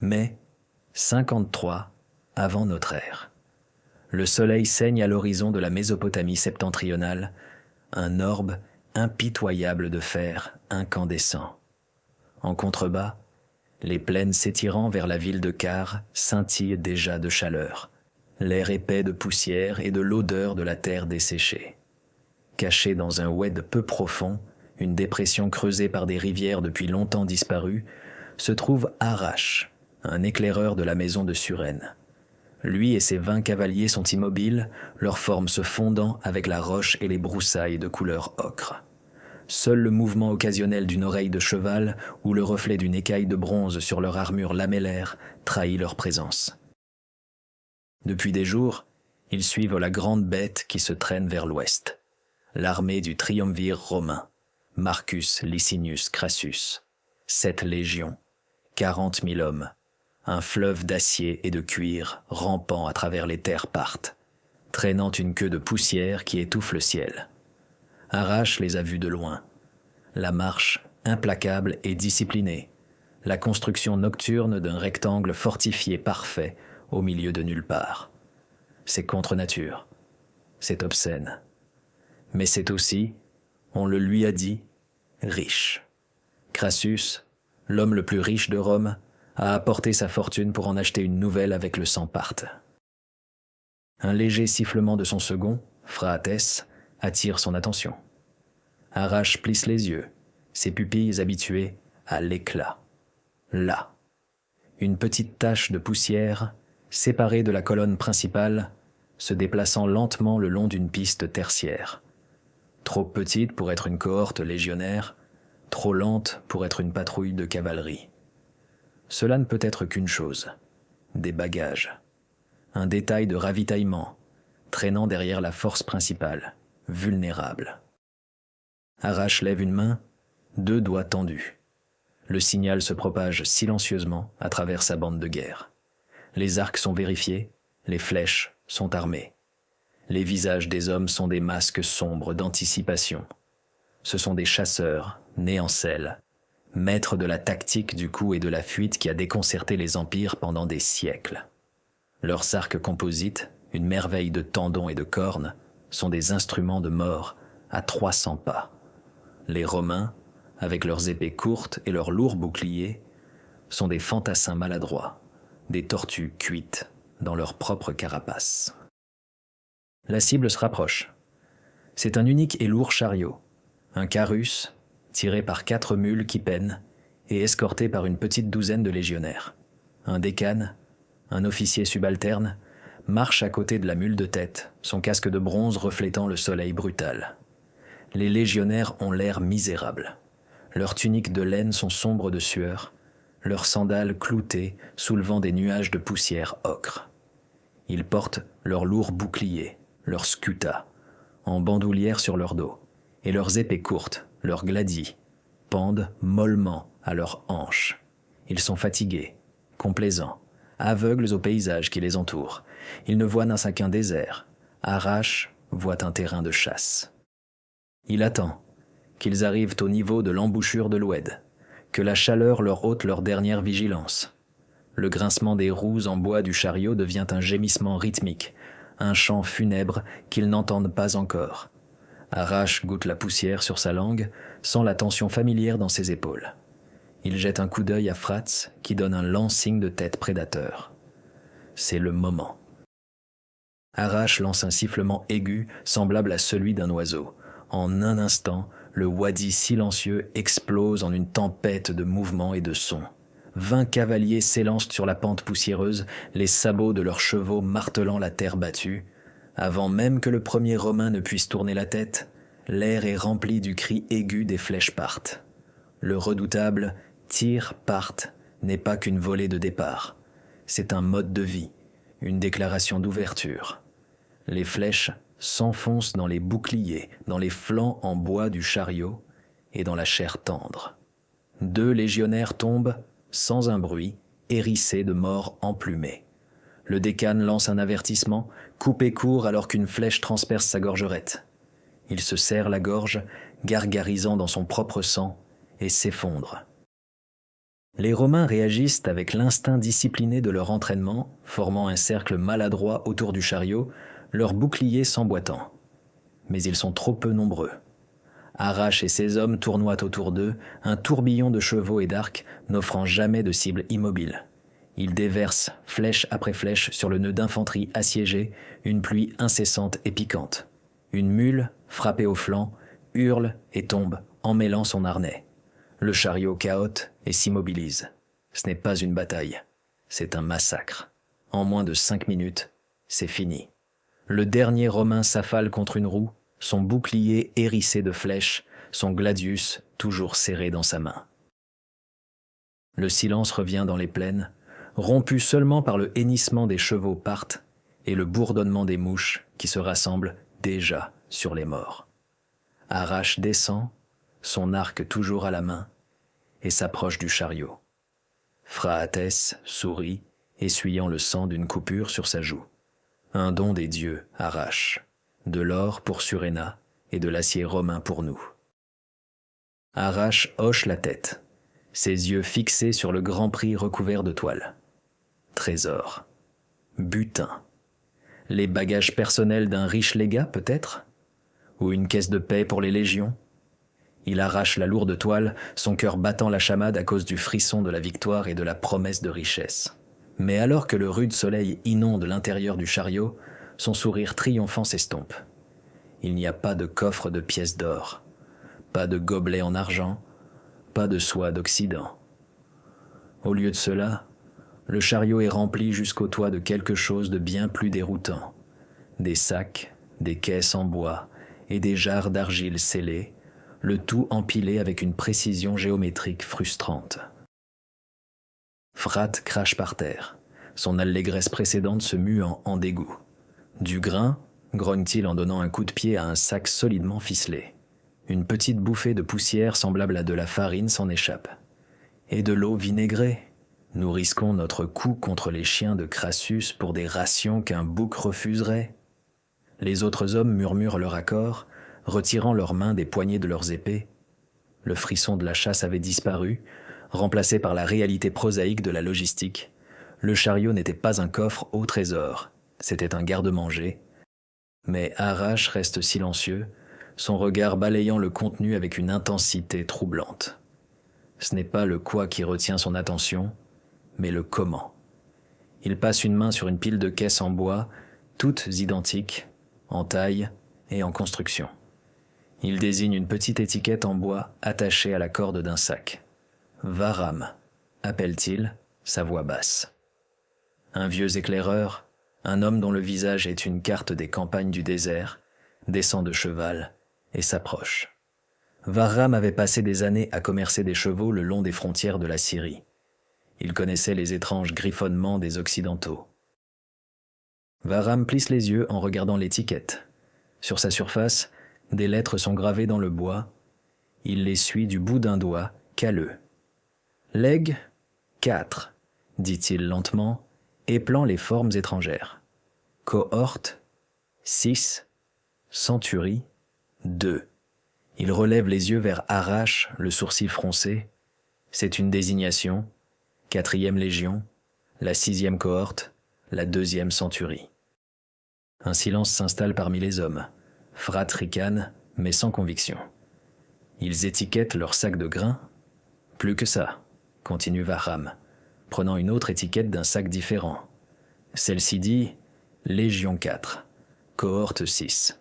Mai 53 avant notre ère. Le soleil saigne à l'horizon de la Mésopotamie septentrionale, un orbe impitoyable de fer incandescent. En contrebas, les plaines s'étirant vers la ville de Kar scintillent déjà de chaleur, l'air épais de poussière et de l'odeur de la terre desséchée. Caché dans un oued peu profond, une dépression creusée par des rivières depuis longtemps disparues, se trouve Arash, un éclaireur de la maison de Suren. Lui et ses 20 cavaliers sont immobiles, leurs formes se fondant avec la roche et les broussailles de couleur ocre. Seul le mouvement occasionnel d'une oreille de cheval ou le reflet d'une écaille de bronze sur leur armure lamellaire trahit leur présence. Depuis des jours, ils suivent la grande bête qui se traîne vers l'ouest, l'armée du triumvir romain, Marcus Licinius Crassus, 7 légions, 40 000 hommes, un fleuve d'acier et de cuir rampant à travers les terres Parthes, traînant une queue de poussière qui étouffe le ciel. Arash les a vus de loin. La marche implacable et disciplinée, la construction nocturne d'un rectangle fortifié parfait au milieu de nulle part. C'est contre nature, c'est obscène. Mais c'est aussi, on le lui a dit, riche. Crassus, l'homme le plus riche de Rome, a apporté sa fortune pour en acheter une nouvelle avec le sang Parthe. Un léger sifflement de son second, Phraates, attire son attention. Arash plisse les yeux, ses pupilles habituées à l'éclat. Là, une petite tache de poussière, séparée de la colonne principale, se déplaçant lentement le long d'une piste tertiaire. Trop petite pour être une cohorte légionnaire, trop lente pour être une patrouille de cavalerie. Cela ne peut être qu'une chose, des bagages. Un détail de ravitaillement, traînant derrière la force principale, vulnérable. Arash lève une main, 2 doigts tendus. Le signal se propage silencieusement à travers sa bande de guerre. Les arcs sont vérifiés, les flèches sont armées. Les visages des hommes sont des masques sombres d'anticipation. Ce sont des chasseurs, nés en selle, maîtres de la tactique du coup et de la fuite qui a déconcerté les empires pendant des siècles. Leurs arcs composites, une merveille de tendons et de cornes, sont des instruments de mort à 300 pas. Les Romains, avec leurs épées courtes et leurs lourds boucliers, sont des fantassins maladroits, des tortues cuites dans leur propre carapace. La cible se rapproche. C'est un unique et lourd chariot, un carus, tiré par 4 mules qui peinent et escorté par une petite douzaine de légionnaires. Un décane, un officier subalterne, marche à côté de la mule de tête, son casque de bronze reflétant le soleil brutal. Les légionnaires ont l'air misérables. Leurs tuniques de laine sont sombres de sueur, leurs sandales cloutées soulevant des nuages de poussière ocre. Ils portent leurs lourds boucliers, leurs scutas, en bandoulière sur leur dos, et leurs épées courtes, leurs gladis, pendent mollement à leurs hanches. Ils sont fatigués, complaisants, aveugles au paysage qui les entoure. Ils ne voient qu'un désert. Arash voit un terrain de chasse. Il attend qu'ils arrivent au niveau de l'embouchure de l'oued, que la chaleur leur ôte leur dernière vigilance. Le grincement des roues en bois du chariot devient un gémissement rythmique, un chant funèbre qu'ils n'entendent pas encore. Arash goûte la poussière sur sa langue, sent la tension familière dans ses épaules. Il jette un coup d'œil à Phraates qui donne un lent signe de tête prédateur. C'est le moment. Arash lance un sifflement aigu semblable à celui d'un oiseau. En un instant, le wadi silencieux explose en une tempête de mouvements et de sons. 20 cavaliers s'élancent sur la pente poussiéreuse, les sabots de leurs chevaux martelant la terre battue. Avant même que le premier Romain ne puisse tourner la tête, l'air est rempli du cri aigu des flèches Parthes. Le redoutable tir Parthes n'est pas qu'une volée de départ. C'est un mode de vie, une déclaration d'ouverture. Les flèches s'enfoncent dans les boucliers, dans les flancs en bois du chariot et dans la chair tendre. 2 légionnaires tombent, sans un bruit, hérissés de morts emplumés. Le décane lance un avertissement, coupé court alors qu'une flèche transperce sa gorgerette. Il se serre la gorge, gargarisant dans son propre sang, et s'effondre. Les Romains réagissent avec l'instinct discipliné de leur entraînement, formant un cercle maladroit autour du chariot, leurs boucliers s'emboîtant. Mais ils sont trop peu nombreux. Arrache et ses hommes tournoient autour d'eux, un tourbillon de chevaux et d'arcs n'offrant jamais de cible immobile. Ils déversent, flèche après flèche, sur le nœud d'infanterie assiégé, une pluie incessante et piquante. Une mule, frappée au flanc, hurle et tombe, emmêlant son harnais. Le chariot cahote et s'immobilise. Ce n'est pas une bataille, c'est un massacre. En moins de 5 minutes, c'est fini. Le dernier Romain s'affale contre une roue, son bouclier hérissé de flèches, son gladius toujours serré dans sa main. Le silence revient dans les plaines, rompu seulement par le hennissement des chevaux partent et le bourdonnement des mouches qui se rassemblent déjà sur les morts. Arrache descend, son arc toujours à la main, et s'approche du chariot. Phraates sourit, essuyant le sang d'une coupure sur sa joue. Un don des dieux, Arrache, de l'or pour Suréna et de l'acier romain pour nous. Arrache hoche la tête, ses yeux fixés sur le grand prix recouvert de toile. Trésor, butin, les bagages personnels d'un riche légat peut-être, ou une caisse de paix pour les légions. Il arrache la lourde toile, son cœur battant la chamade à cause du frisson de la victoire et de la promesse de richesse. Mais alors que le rude soleil inonde l'intérieur du chariot, son sourire triomphant s'estompe. Il n'y a pas de coffre de pièces d'or, pas de gobelet en argent, pas de soie d'Occident. Au lieu de cela, le chariot est rempli jusqu'au toit de quelque chose de bien plus déroutant. Des sacs, des caisses en bois et des jarres d'argile scellées, le tout empilé avec une précision géométrique frustrante. Phraates crache par terre, son allégresse précédente se muant en dégoût. Du grain, grogne-t-il en donnant un coup de pied à un sac solidement ficelé. Une petite bouffée de poussière semblable à de la farine s'en échappe. Et de l'eau vinaigrée. Nous risquons notre coup contre les chiens de Crassus pour des rations qu'un bouc refuserait. Les autres hommes murmurent leur accord, retirant leurs mains des poignets de leurs épées. Le frisson de la chasse avait disparu, remplacé par la réalité prosaïque de la logistique. Le chariot n'était pas un coffre au trésor, c'était un garde-manger. Mais Arrache reste silencieux, son regard balayant le contenu avec une intensité troublante. Ce n'est pas le quoi qui retient son attention, mais le comment. Il passe une main sur une pile de caisses en bois, toutes identiques, en taille et en construction. Il désigne une petite étiquette en bois attachée à la corde d'un sac. « Varam », appelle-t-il, sa voix basse. Un vieux éclaireur, un homme dont le visage est une carte des campagnes du désert, descend de cheval et s'approche. Varam avait passé des années à commercer des chevaux le long des frontières de la Syrie. Il connaissait les étranges griffonnements des Occidentaux. Varam plisse les yeux en regardant l'étiquette. Sur sa surface, des lettres sont gravées dans le bois. Il les suit du bout d'un doigt, calleux. « Legs 4 », dit-il lentement, épelant les formes étrangères. « Cohorte 6 », « Centurie 2 ». Il relève les yeux vers Arrache, le sourcil froncé. C'est une désignation. 4e Légion, la 6e cohorte, la 2e centurie. Un silence s'installe parmi les hommes. Phraates ricane, mais sans conviction. Ils étiquettent leur sac de grains. Plus que ça, continue Varam, prenant une autre étiquette d'un sac différent. Celle-ci dit « Légion 4, cohorte 6,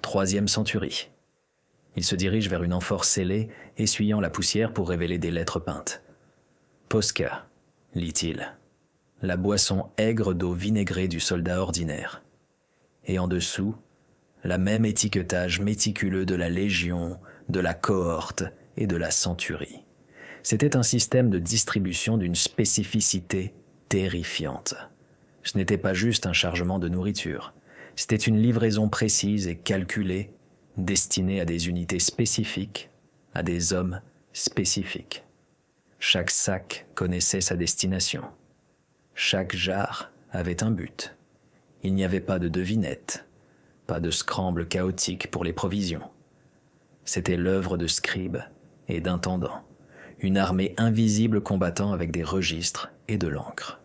3e centurie ». Il se dirige vers une amphore scellée, essuyant la poussière pour révéler des lettres peintes. « Posca », lit-il, la boisson aigre d'eau vinaigrée du soldat ordinaire. Et en dessous, la même étiquetage méticuleux de la légion, de la cohorte et de la centurie. C'était un système de distribution d'une spécificité terrifiante. Ce n'était pas juste un chargement de nourriture, c'était une livraison précise et calculée, destinée à des unités spécifiques, à des hommes spécifiques. Chaque sac connaissait sa destination. Chaque jarre avait un but. Il n'y avait pas de devinette, pas de scramble chaotique pour les provisions. C'était l'œuvre de scribes et d'intendants, une armée invisible combattant avec des registres et de l'encre.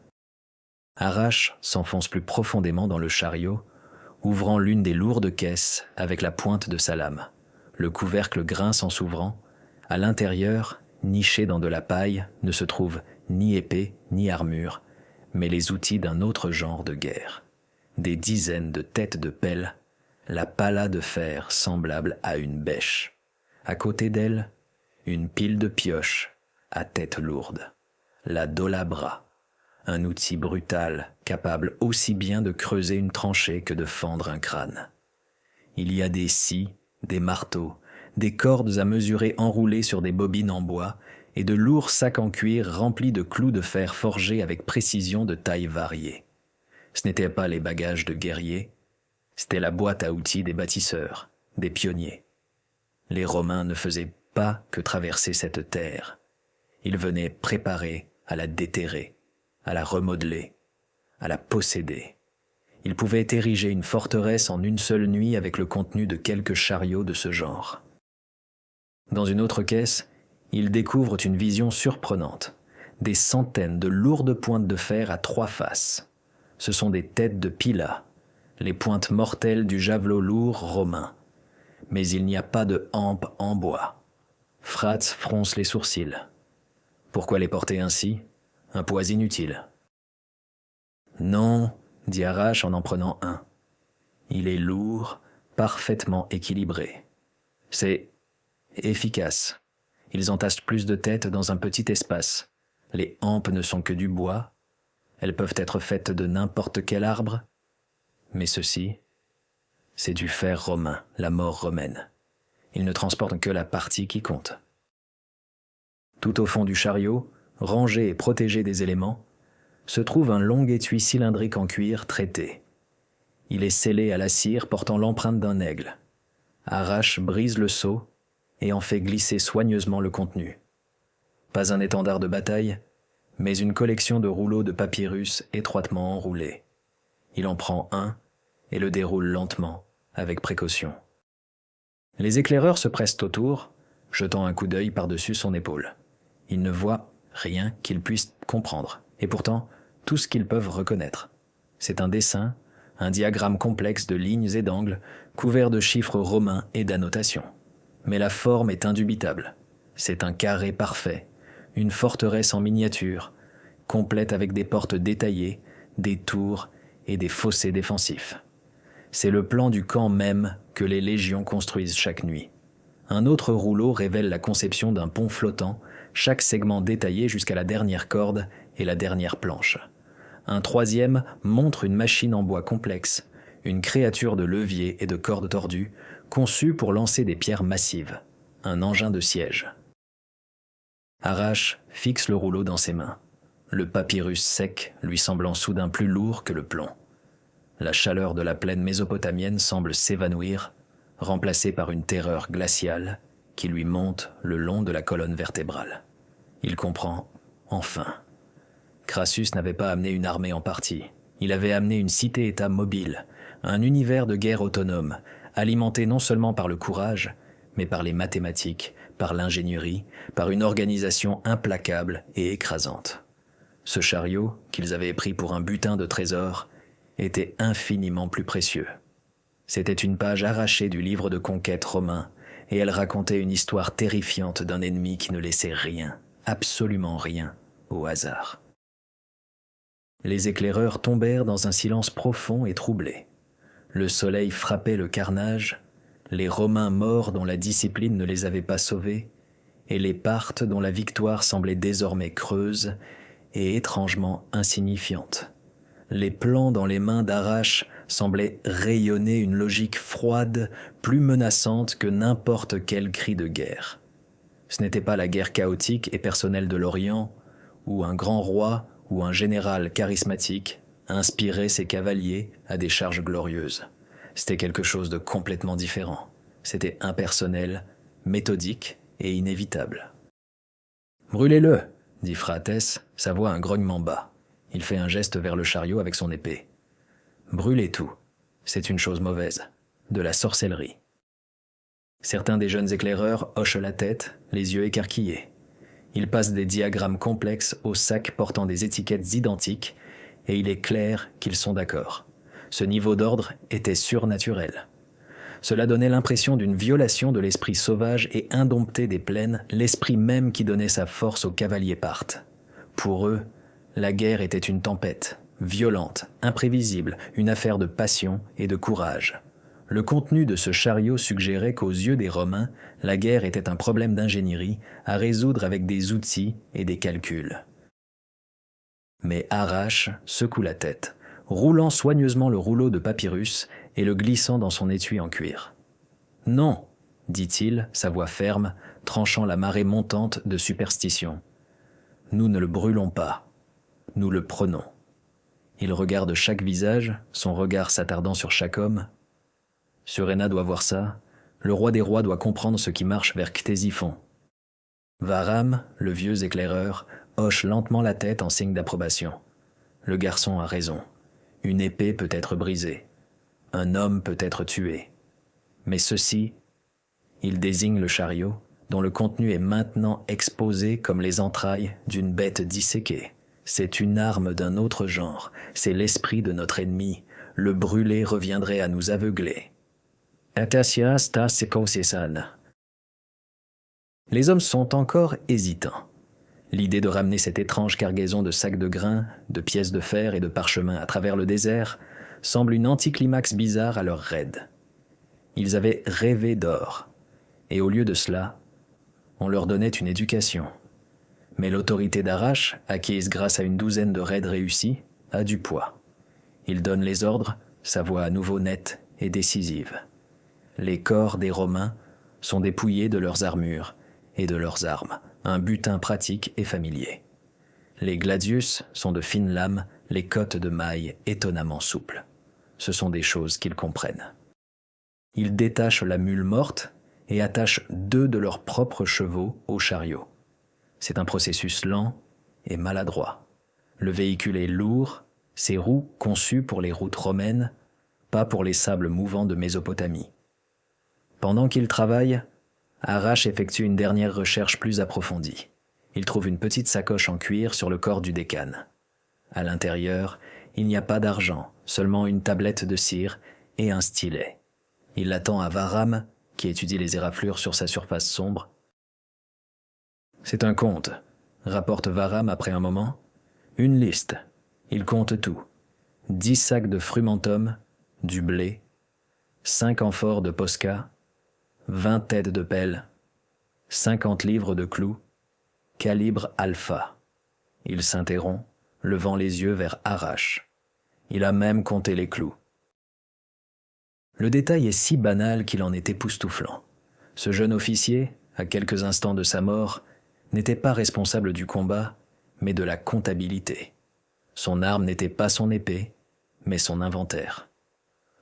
Arrache s'enfonce plus profondément dans le chariot, ouvrant l'une des lourdes caisses avec la pointe de sa lame. Le couvercle grince en s'ouvrant. À l'intérieur, niché dans de la paille, ne se trouve ni épée ni armure, mais les outils d'un autre genre de guerre. Des dizaines de têtes de pelle, la pala de fer semblable à une bêche. À côté d'elle, une pile de pioches à tête lourde. La dolabra, un outil brutal capable aussi bien de creuser une tranchée que de fendre un crâne. Il y a des scies, des marteaux, des cordes à mesurer enroulées sur des bobines en bois et de lourds sacs en cuir remplis de clous de fer forgés avec précision de tailles variées. Ce n'étaient pas les bagages de guerriers, c'était la boîte à outils des bâtisseurs, des pionniers. Les Romains ne faisaient pas que traverser cette terre. Ils venaient préparer à la déterrer, à la remodeler, à la posséder. Ils pouvaient ériger une forteresse en une seule nuit avec le contenu de quelques chariots de ce genre. Dans une autre caisse, ils découvrent une vision surprenante. Des centaines de lourdes pointes de fer à 3 faces. Ce sont des têtes de pila, les pointes mortelles du javelot lourd romain. Mais il n'y a pas de hampe en bois. Phraates fronce les sourcils. Pourquoi les porter ainsi? Un poids inutile. Non, dit Arrache en prenant un. Il est lourd, parfaitement équilibré. C'est efficace. Ils entassent plus de têtes dans un petit espace. Les hampes ne sont que du bois. Elles peuvent être faites de n'importe quel arbre. Mais ceci, c'est du fer romain, la mort romaine. Ils ne transportent que la partie qui compte. Tout au fond du chariot, rangé et protégé des éléments, se trouve un long étui cylindrique en cuir traité. Il est scellé à la cire portant l'empreinte d'un aigle. Arrache brise le seau et en fait glisser soigneusement le contenu. Pas un étendard de bataille, mais une collection de rouleaux de papyrus étroitement enroulés. Il en prend un et le déroule lentement, avec précaution. Les éclaireurs se pressent autour, jetant un coup d'œil par-dessus son épaule. Ils ne voient rien qu'ils puissent comprendre, et pourtant, tout ce qu'ils peuvent reconnaître. C'est un dessin, un diagramme complexe de lignes et d'angles, couvert de chiffres romains et d'annotations. Mais la forme est indubitable. C'est un carré parfait, une forteresse en miniature, complète avec des portes détaillées, des tours et des fossés défensifs. C'est le plan du camp même que les légions construisent chaque nuit. Un autre rouleau révèle la conception d'un pont flottant, chaque segment détaillé jusqu'à la dernière corde et la dernière planche. Un troisième montre une machine en bois complexe, une créature de levier et de cordes tordues, conçue pour lancer des pierres massives, un engin de siège. Arrache fixe le rouleau dans ses mains, le papyrus sec lui semblant soudain plus lourd que le plomb. La chaleur de la plaine mésopotamienne semble s'évanouir, remplacée par une terreur glaciale qui lui monte le long de la colonne vertébrale. Il comprend, enfin. Crassus n'avait pas amené une armée en partie. Il avait amené une cité-État mobile, un univers de guerre autonome, alimenté non seulement par le courage, mais par les mathématiques, par l'ingénierie, par une organisation implacable et écrasante. Ce chariot, qu'ils avaient pris pour un butin de trésors, était infiniment plus précieux. C'était une page arrachée du livre de conquête romain, et elle racontait une histoire terrifiante d'un ennemi qui ne laissait rien, absolument rien, au hasard. Les éclaireurs tombèrent dans un silence profond et troublé. Le soleil frappait le carnage, les Romains morts dont la discipline ne les avait pas sauvés, et les Parthes dont la victoire semblait désormais creuse et étrangement insignifiante. Les plans dans les mains d'Arrache semblaient rayonner une logique froide, plus menaçante que n'importe quel cri de guerre. Ce n'était pas la guerre chaotique et personnelle de l'Orient, où un grand roi ou un général charismatique inspirait ses cavaliers à des charges glorieuses. C'était quelque chose de complètement différent. C'était impersonnel, méthodique et inévitable. « Brûlez-le !» dit Phraates, sa voix un grognement bas. Il fait un geste vers le chariot avec son épée. « Brûlez tout. C'est une chose mauvaise. De la sorcellerie. » Certains des jeunes éclaireurs hochent la tête, les yeux écarquillés. Il passe des diagrammes complexes aux sacs portant des étiquettes identiques, et il est clair qu'ils sont d'accord. Ce niveau d'ordre était surnaturel. Cela donnait l'impression d'une violation de l'esprit sauvage et indompté des plaines, l'esprit même qui donnait sa force aux cavaliers parthes. Pour eux, la guerre était une tempête, violente, imprévisible, une affaire de passion et de courage. Le contenu de ce chariot suggérait qu'aux yeux des Romains, la guerre était un problème d'ingénierie à résoudre avec des outils et des calculs. Mais Arrache secoue la tête, roulant soigneusement le rouleau de papyrus et le glissant dans son étui en cuir. « Non, dit-il, sa voix ferme, tranchant la marée montante de superstition. Nous ne le brûlons pas, nous le prenons. » Il regarde chaque visage, son regard s'attardant sur chaque homme. Suréna doit voir ça, le roi des rois doit comprendre ce qui marche vers Ctésiphon. Varam, le vieux éclaireur, hoche lentement la tête en signe d'approbation. Le garçon a raison. Une épée peut être brisée. Un homme peut être tué. Mais ceci, il désigne le chariot, dont le contenu est maintenant exposé comme les entrailles d'une bête disséquée. C'est une arme d'un autre genre, c'est l'esprit de notre ennemi. Le brûler reviendrait à nous aveugler. Atasia sta sekosesan. Les hommes sont encore hésitants. L'idée de ramener cette étrange cargaison de sacs de grains, de pièces de fer et de parchemins à travers le désert semble une anticlimax bizarre à leur raid. Ils avaient rêvé d'or, et au lieu de cela, on leur donnait une éducation. Mais l'autorité d'Arrache, acquise grâce à une douzaine de raids réussis, a du poids. Il donne les ordres, sa voix à nouveau nette et décisive. Les corps des Romains sont dépouillés de leurs armures et de leurs armes, un butin pratique et familier. Les gladius sont de fines lames, les cottes de mailles étonnamment souples. Ce sont des choses qu'ils comprennent. Ils détachent la mule morte et attachent 2 de leurs propres chevaux au chariot. C'est un processus lent et maladroit. Le véhicule est lourd, ses roues conçues pour les routes romaines, pas pour les sables mouvants de Mésopotamie. Pendant qu'il travaille, Arrache effectue une dernière recherche plus approfondie. Il trouve une petite sacoche en cuir sur le corps du décane. À l'intérieur, il n'y a pas d'argent, seulement une tablette de cire et un stylet. Il l'attend à Varam, qui étudie les éraflures sur sa surface sombre. « C'est un compte », rapporte Varam après un moment. « Une liste. Il compte tout. 10 sacs de frumentum, du blé, 5 amphores de posca, 20 têtes de pelle, 50 livres de clous, calibre alpha. » Il s'interrompt, levant les yeux vers Arrache. Il a même compté les clous. Le détail est si banal qu'il en est époustouflant. Ce jeune officier, à quelques instants de sa mort, n'était pas responsable du combat, mais de la comptabilité. Son arme n'était pas son épée, mais son inventaire.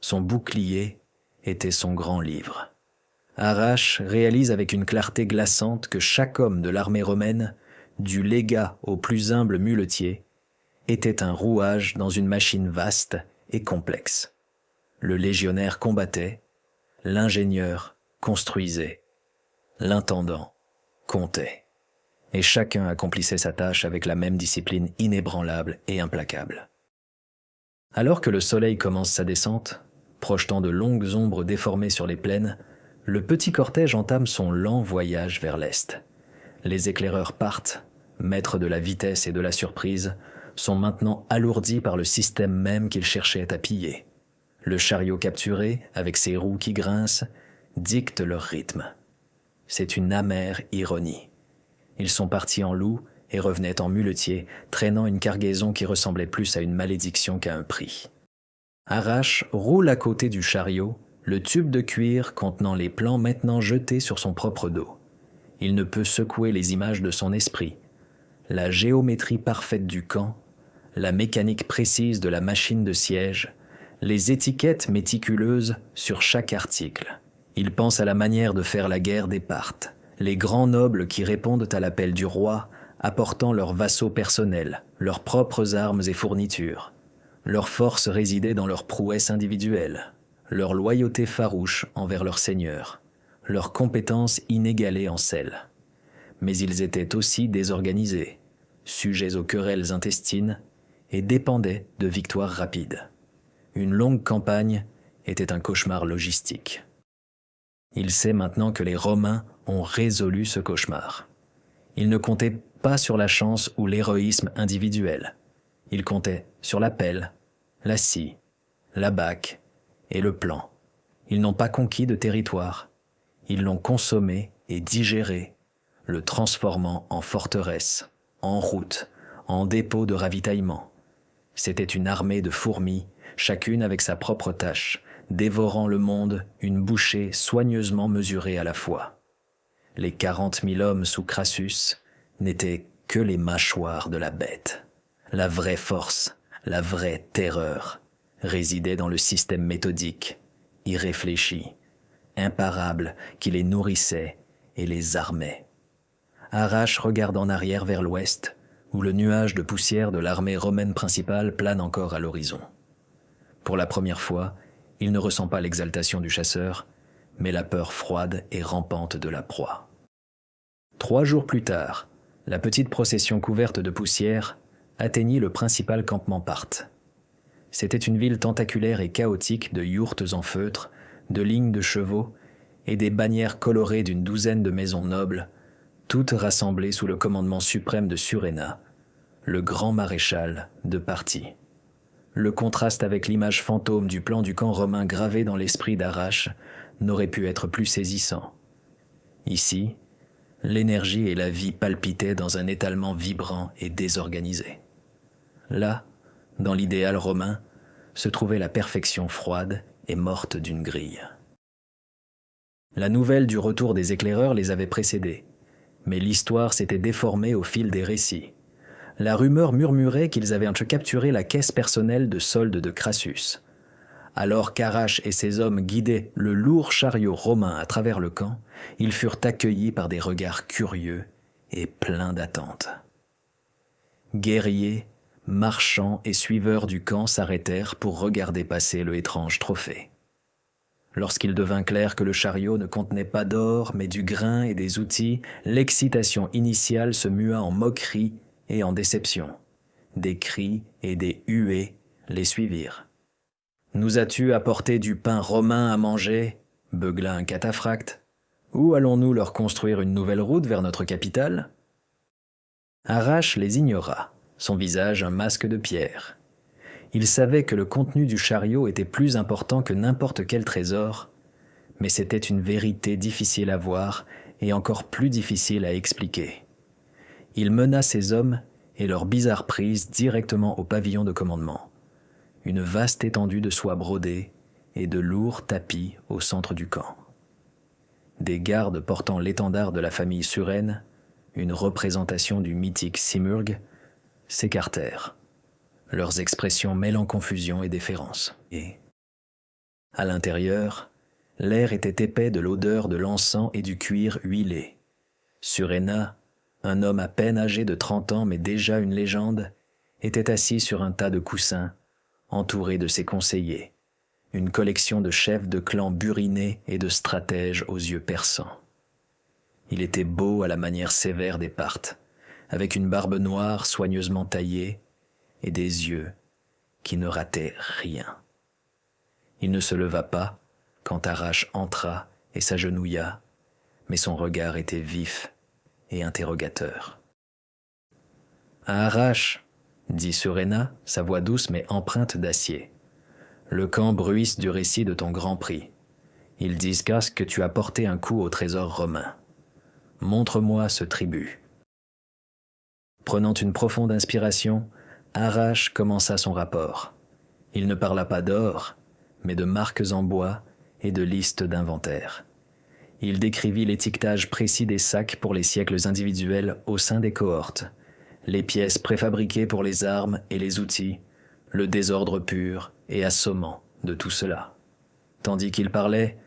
Son bouclier était son grand livre. Arrache réalise avec une clarté glaçante que chaque homme de l'armée romaine, du légat au plus humble muletier, était un rouage dans une machine vaste et complexe. Le légionnaire combattait, l'ingénieur construisait, l'intendant comptait. Et chacun accomplissait sa tâche avec la même discipline inébranlable et implacable. Alors que le soleil commence sa descente, projetant de longues ombres déformées sur les plaines, le petit cortège entame son lent voyage vers l'est. Les éclaireurs partent, maîtres de la vitesse et de la surprise, sont maintenant alourdis par le système même qu'ils cherchaient à piller. Le chariot capturé, avec ses roues qui grincent, dicte leur rythme. C'est une amère ironie. Ils sont partis en loup et revenaient en muletier, traînant une cargaison qui ressemblait plus à une malédiction qu'à un prix. Arrache roule à côté du chariot, le tube de cuir contenant les plans maintenant jetés sur son propre dos. Il ne peut secouer les images de son esprit. La géométrie parfaite du camp, la mécanique précise de la machine de siège, les étiquettes méticuleuses sur chaque article. Il pense à la manière de faire la guerre des Parthes, les grands nobles qui répondent à l'appel du roi, apportant leurs vassaux personnels, leurs propres armes et fournitures. Leur force résidait dans leur prouesse individuelle, leur loyauté farouche envers leur seigneur, leur compétence inégalée en celle. mais ils étaient aussi désorganisés, sujets aux querelles intestines et dépendaient de victoires rapides. Une longue campagne était un cauchemar logistique. Il sait maintenant que les Romains ont résolu ce cauchemar. Ils ne comptaient pas sur la chance ou l'héroïsme individuel. Ils comptaient sur la pelle, la scie, la bâque et le plan. Ils n'ont pas conquis de territoire. Ils l'ont consommé et digéré, le transformant en forteresse, en route, en dépôt de ravitaillement. C'était une armée de fourmis, chacune avec sa propre tâche, dévorant le monde une bouchée soigneusement mesurée à la fois. Les 40 000 hommes sous Crassus n'étaient que les mâchoires de la bête. La vraie force, la vraie terreur, résidait dans le système méthodique, irréfléchi, imparable qui les nourrissait et les armait. Arrache regarde en arrière vers l'ouest, où le nuage de poussière de l'armée romaine principale plane encore à l'horizon. Pour la première fois, il ne ressent pas l'exaltation du chasseur, mais la peur froide et rampante de la proie. 3 jours plus tard, la petite procession couverte de poussière atteignit le principal campement parthe. C'était une ville tentaculaire et chaotique de yourtes en feutre, de lignes de chevaux et des bannières colorées d'une douzaine de maisons nobles, toutes rassemblées sous le commandement suprême de Suréna, le grand maréchal de Parthie. Le contraste avec l'image fantôme du plan du camp romain gravé dans l'esprit d'Arrache n'aurait pu être plus saisissant. Ici, l'énergie et la vie palpitaient dans un étalement vibrant et désorganisé. Là, dans l'idéal romain, se trouvait la perfection froide et morte d'une grille. La nouvelle du retour des éclaireurs les avait précédés, mais l'histoire s'était déformée au fil des récits. La rumeur murmurait qu'ils avaient capturé la caisse personnelle de solde de Crassus. Alors qu'Arrache et ses hommes guidaient le lourd chariot romain à travers le camp, ils furent accueillis par des regards curieux et pleins d'attente. Guerriers, marchands et suiveurs du camp s'arrêtèrent pour regarder passer le étrange trophée. Lorsqu'il devint clair que le chariot ne contenait pas d'or, mais du grain et des outils, l'excitation initiale se mua en moquerie et en déception. Des cris et des huées les suivirent. « Nous as-tu apporté du pain romain à manger ?» beugla un cataphracte. « Ou allons-nous leur construire une nouvelle route vers notre capitale ?» Arrache les ignora, son visage un masque de pierre. Il savait que le contenu du chariot était plus important que n'importe quel trésor, mais c'était une vérité difficile à voir et encore plus difficile à expliquer. Il mena ses hommes et leur bizarre prise directement au pavillon de commandement, une vaste étendue de soie brodée et de lourds tapis au centre du camp. Des gardes portant l'étendard de la famille Surène, une représentation du mythique Simurghe, s'écartèrent, leurs expressions mêlant confusion et déférence. Et, à l'intérieur, l'air était épais de l'odeur de l'encens et du cuir huilé. Suréna, un homme à peine âgé de 30 ans mais déjà une légende, était assis sur un tas de coussins, entouré de ses conseillers, une collection de chefs de clan burinés et de stratèges aux yeux perçants. Il était beau à la manière sévère des Parthes, avec une barbe noire soigneusement taillée et des yeux qui ne rataient rien. Il ne se leva pas quand Arrache entra et s'agenouilla, mais son regard était vif et interrogateur. « À Arrache, » dit Suréna, sa voix douce mais empreinte d'acier. « Le camp bruisse du récit de ton grand prix. Ils disent que tu as porté un coup au trésor romain. Montre-moi ce tribut. » Prenant une profonde inspiration, Arrache commença son rapport. Il ne parla pas d'or, mais de marques en bois et de listes d'inventaire. Il décrivit l'étiquetage précis des sacs pour les siècles individuels au sein des cohortes, les pièces préfabriquées pour les armes et les outils, le désordre pur et assommant de tout cela. Tandis qu'il parlait,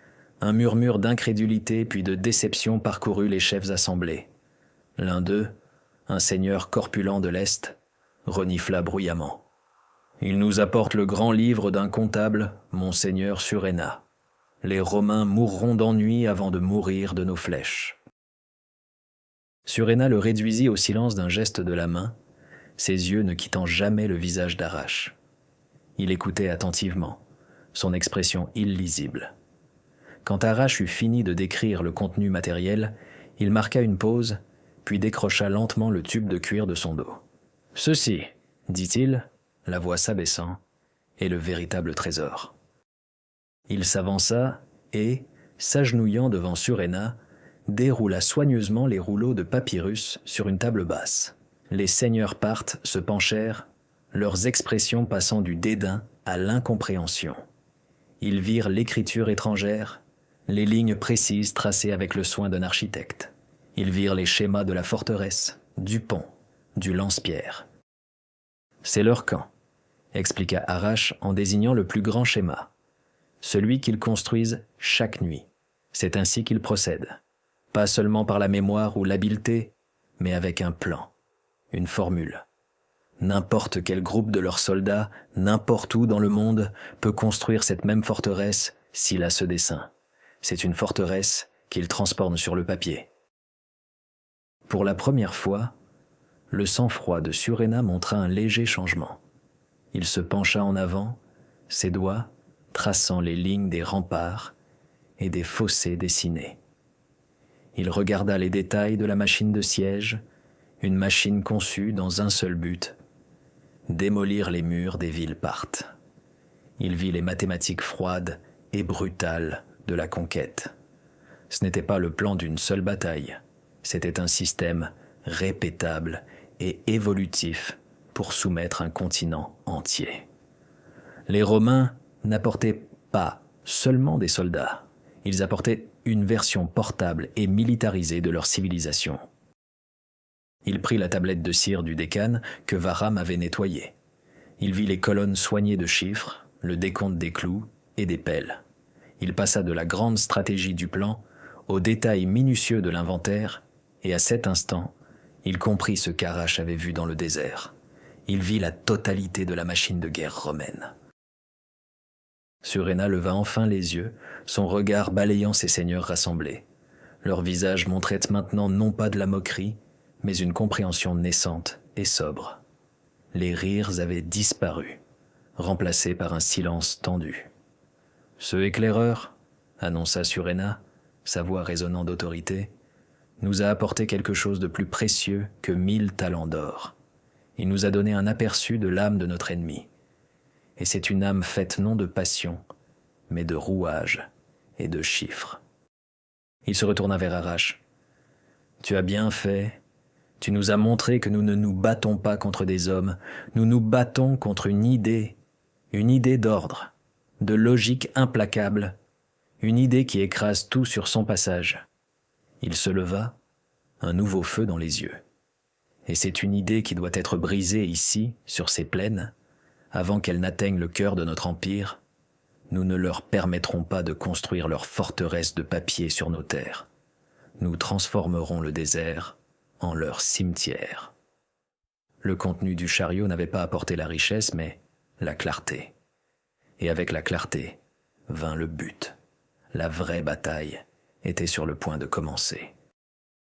un murmure d'incrédulité puis de déception parcourut les chefs assemblés. L'un d'eux, un seigneur corpulent de l'Est, renifla bruyamment. « Il nous apporte le grand livre d'un comptable, monseigneur Suréna. Les Romains mourront d'ennui avant de mourir de nos flèches. » Surena le réduisit au silence d'un geste de la main, ses yeux ne quittant jamais le visage d'Arrache. Il écoutait attentivement, son expression illisible. Quand Arrache eut fini de décrire le contenu matériel, il marqua une pause, puis décrocha lentement le tube de cuir de son dos. « Ceci, dit-il, la voix s'abaissant, est le véritable trésor. » Il s'avança et, s'agenouillant devant Surena, déroula soigneusement les rouleaux de papyrus sur une table basse. Les seigneurs partent se penchèrent, leurs expressions passant du dédain à l'incompréhension. Ils virent l'écriture étrangère, les lignes précises tracées avec le soin d'un architecte. Ils virent les schémas de la forteresse, du pont, du lance-pierre. « C'est leur camp », expliqua Arrache en désignant le plus grand schéma. « Celui qu'ils construisent chaque nuit. C'est ainsi qu'ils procèdent. Pas seulement par la mémoire ou l'habileté, mais avec un plan, une formule. N'importe quel groupe de leurs soldats, n'importe où dans le monde, peut construire cette même forteresse s'il a ce dessein. C'est une forteresse qu'ils transforment sur le papier. » Pour la première fois, le sang-froid de Surena montra un léger changement. Il se pencha en avant, ses doigts traçant les lignes des remparts et des fossés dessinés. Il regarda les détails de la machine de siège, une machine conçue dans un seul but, démolir les murs des villes parthes. Il vit les mathématiques froides et brutales de la conquête. Ce n'était pas le plan d'une seule bataille, c'était un système répétable et évolutif pour soumettre un continent entier. Les Romains n'apportaient pas seulement des soldats, ils apportaient une version portable et militarisée de leur civilisation. Il prit la tablette de cire du décane que Varam avait nettoyée. Il vit les colonnes soignées de chiffres, le décompte des clous et des pelles. Il passa de la grande stratégie du plan aux détails minutieux de l'inventaire, et à cet instant, il comprit ce qu'Arrache avait vu dans le désert. Il vit la totalité de la machine de guerre romaine. Surena leva enfin les yeux, son regard balayant ses seigneurs rassemblés. Leurs visages montraient maintenant non pas de la moquerie, mais une compréhension naissante et sobre. Les rires avaient disparu, remplacés par un silence tendu. « Ce éclaireur, » annonça Surena, sa voix résonnant d'autorité, « nous a apporté quelque chose de plus précieux que 1000 talents d'or. Il nous a donné un aperçu de l'âme de notre ennemi. Et c'est une âme faite non de passion, mais de rouage et de chiffres. » Il se retourna vers Arrache. « Tu as bien fait. Tu nous as montré que nous ne nous battons pas contre des hommes, nous nous battons contre une idée d'ordre, de logique implacable, une idée qui écrase tout sur son passage. » Il se leva, un nouveau feu dans les yeux. « Et c'est une idée qui doit être brisée ici, sur ces plaines, avant qu'elle n'atteigne le cœur de notre empire. Nous ne leur permettrons pas de construire leur forteresse de papier sur nos terres. Nous transformerons le désert en leur cimetière. » Le contenu du chariot n'avait pas apporté la richesse, mais la clarté. Et avec la clarté vint le but. La vraie bataille était sur le point de commencer.